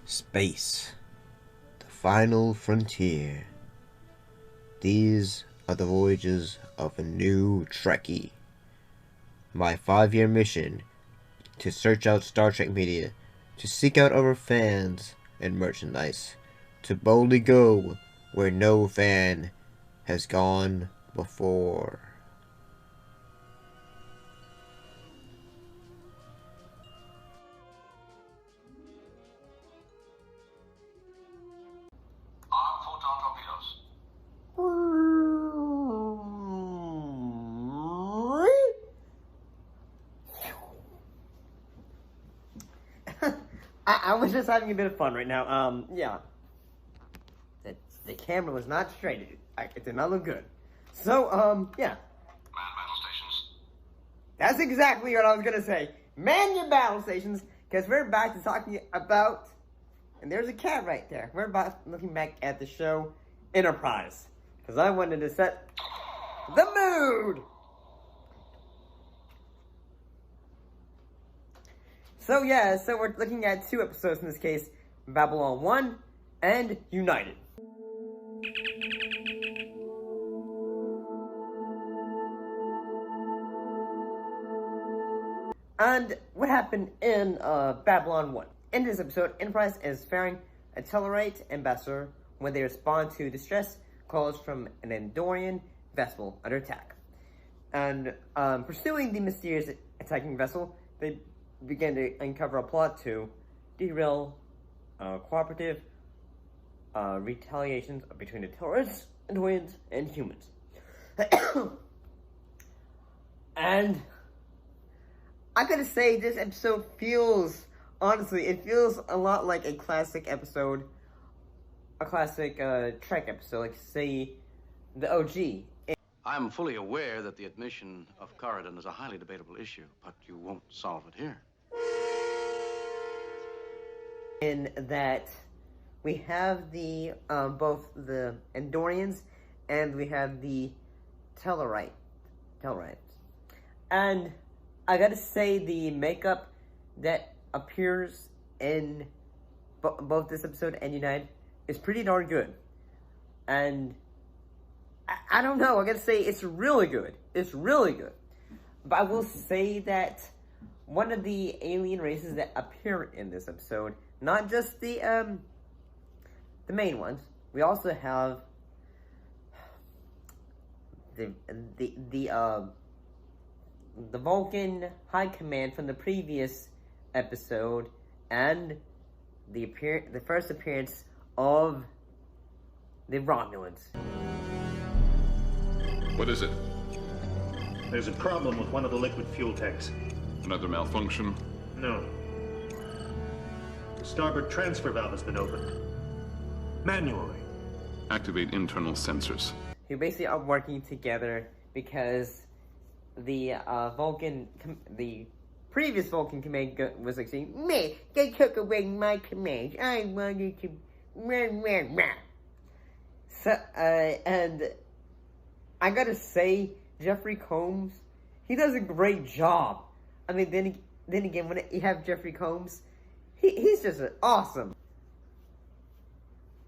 Space, the final frontier. These are the voyages of a new Trekkie. My 5-year mission to search out Star Trek media, to seek out our fans and merchandise, to boldly go where no fan has gone before. I was just having a bit of fun right now. Yeah. The camera was not straight. It did not look good. So, yeah. Man battle stations. That's exactly what I was gonna say. Man your battle stations, because we're back to talking about, and there's a cat right there. We're about looking back at the show Enterprise, because I wanted to set the mood. So yeah, so we're looking at 2 episodes in this case, Babylon 1 and United. And what happened in Babylon 1? In this episode, Enterprise is ferrying a Tellarite ambassador when they respond to distress calls from an Andorian vessel under attack. And pursuing the mysterious attacking vessel, they begin to uncover a plot to derail cooperative retaliations between the Tellarites, Andorians, and humans. And I gotta say, this episode feels, honestly, it feels a lot like a classic episode, a classic Trek episode, like say, the OG. I'm fully aware that the admission of Corridon is a highly debatable issue, but you won't solve it here. In that we have the both the Andorians and we have the Tellarites, and I gotta say the makeup that appears in both this episode and United is pretty darn good, and I don't know, I gotta say it's really good. It's really good, but I will say that one of the alien races that appear in this episode, not just the main ones. We also have the Vulcan High Command from the previous episode, and the first appearance of the Romulans. What is it? There's a problem with one of the liquid fuel tanks. Another malfunction? No. The starboard transfer valve has been opened. Manually. Activate internal sensors. Who basically are working together because the the previous Vulcan command was like saying, "Me, they took away my command. I wanted to run." So, and I gotta say, Jeffrey Combs, he does a great job. I mean, then again, when you have Jeffrey Combs, he's just awesome.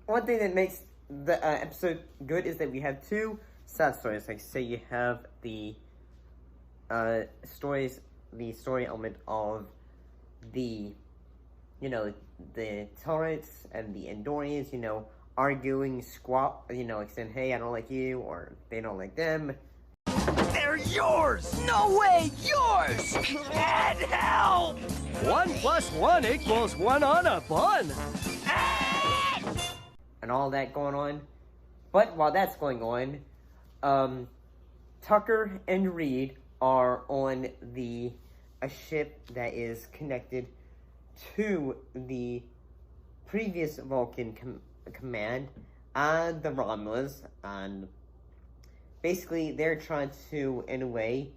One thing that makes the episode good is that we have 2 side stories. Like, say you have the story element of the, the Tellarites and the Andorians, arguing, like saying, hey, I don't like you, or they don't like them. They're yours! No way, yours! And help! 1 + 1 = 1 on a bun. And all that going on. But while that's going on, Tucker and Reed are on a ship that is connected to the previous Vulcan command and the Romulans, and basically they're trying to, in a way,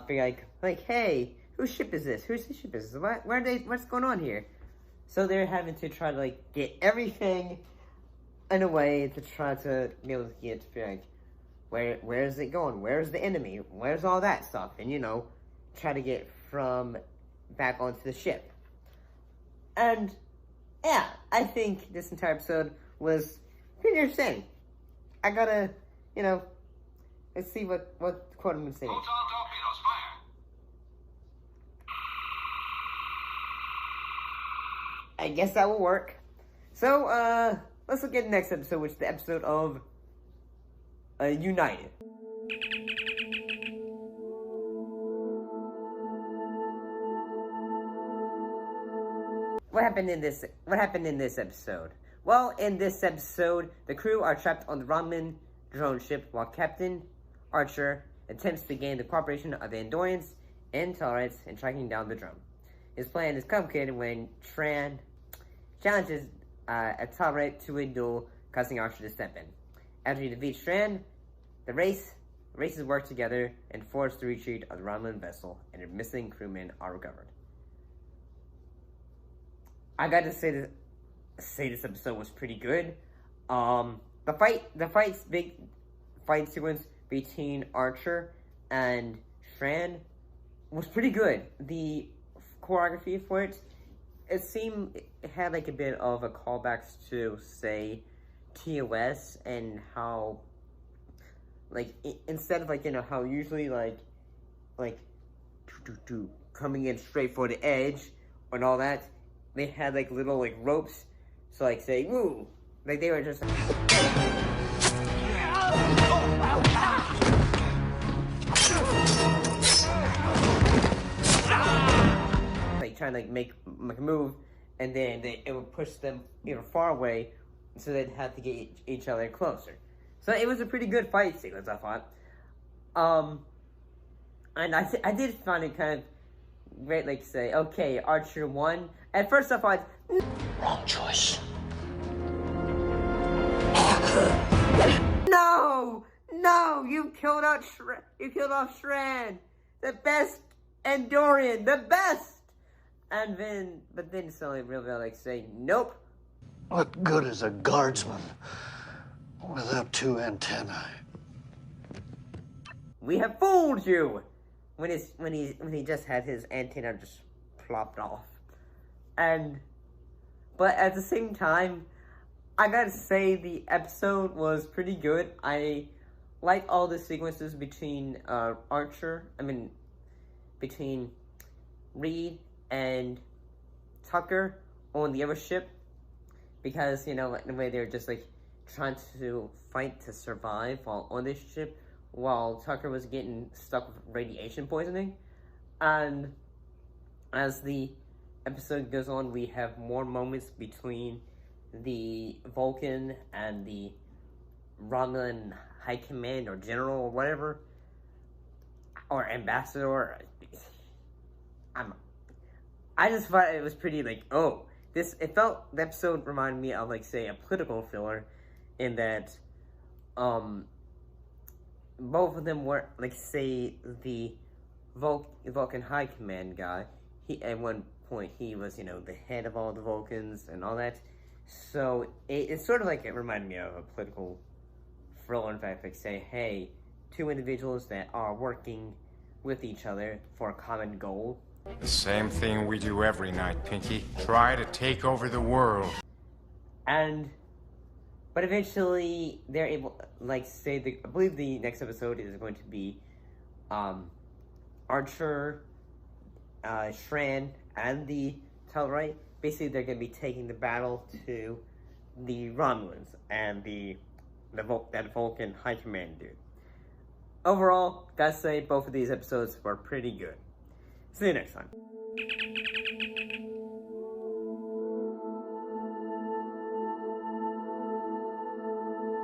figure like, hey, whose ship is this? Whose ship is this? What's going on here? So they're having to try to get everything in a way to try to be able to get like, where is it going? Where's the enemy? Where's all that stuff? And try to get from back onto the ship. And yeah, I think this entire episode was pretty interesting. I gotta, let's see what quote I'm gonna say. Photon torpedoes, fire! I guess that will work. So, let's look at the next episode, which is the episode of United. What happened in this episode? Well, in this episode, the crew are trapped on the Romulan drone ship while Captain Archer attempts to gain the cooperation of the Andorians and Tellarites in tracking down the drone. His plan is complicated when Shran challenges a Tellarite to a duel, causing Archer to step in. After he defeats Shran, the races work together and force the retreat of the Romulan vessel, and their missing crewmen are recovered. I gotta say this episode was pretty good. The big fight sequence between Archer and Shran was pretty good. The choreography for it had like a bit of a callbacks to, say, TOS, and how, like, instead of, like, how usually like coming in straight for the edge and all that, they had like little like ropes, so like say woo, like they were just like trying to like make a move, and then it would push them far away, so they'd have to get each other closer. So it was a pretty good fight sequence, I thought. And I did find it kind of great, like, say, okay, Archer won. At first I thought, Wrong choice. No, you killed off Shran, the best Andorian, the best. But then suddenly realized, like, say, nope. What good is a guardsman without two antennae? We have fooled you. When he just had his antenna just plopped off, but at the same time, I gotta say the episode was pretty good. I like all the sequences between between Reed and Tucker on the other ship, because in a way they're just like trying to fight to survive while on this ship, while Tucker was getting stuck with radiation poisoning. And as the episode goes on, we have more moments between the Vulcan and the Romulan High Command or General or whatever, or Ambassador. I just thought it was pretty like, the episode reminded me of, like, say, a political filler, in that both of them were, like, say, the Vulcan High Command guy. At one point, he was, the head of all the Vulcans and all that. So, it's sort of like, it reminded me of a political thriller. In fact, like, say, hey, two individuals that are working with each other for a common goal. The same thing we do every night, Pinky. Try to take over the world. But eventually, they're able, like, say, I believe the next episode is going to be Archer, Shran, and the Tellarite. Basically, they're going to be taking the battle to the Romulans and that Vulcan High Command dude. Overall, gotta say, both of these episodes were pretty good. See you next time.